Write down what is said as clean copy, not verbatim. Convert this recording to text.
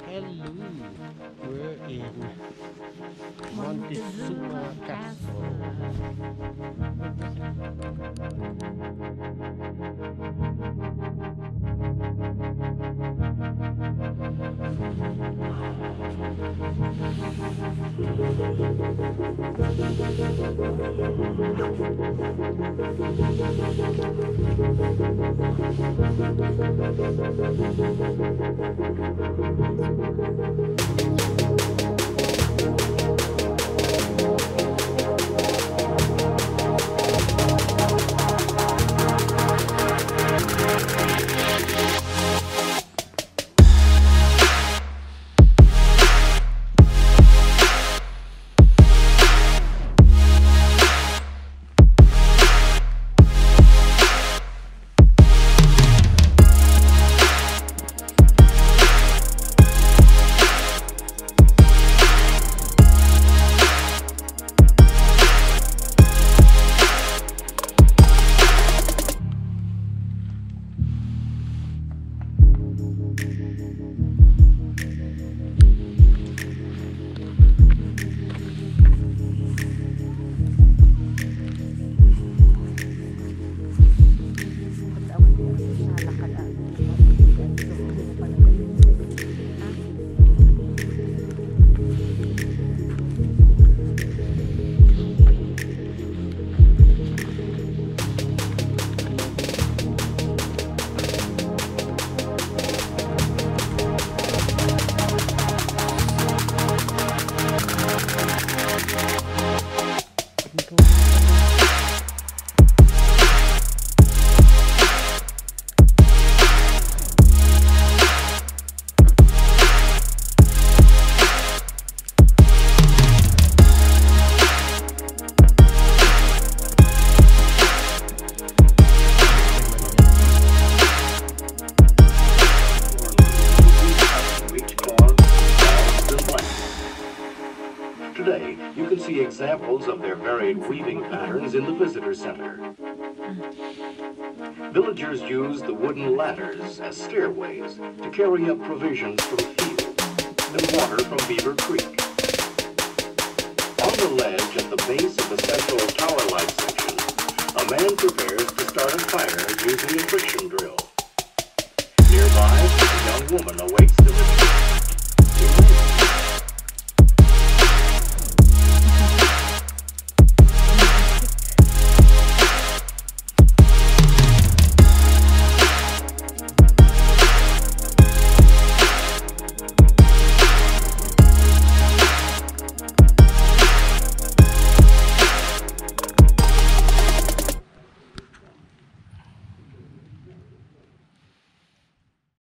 Hello, we're in Montezuma Castle. Today, you can see examples of their varied weaving patterns in the visitor center. Villagers used the wooden ladders as stairways to carry up provisions from fields and water from Beaver Creek. On the ledge at the base of the central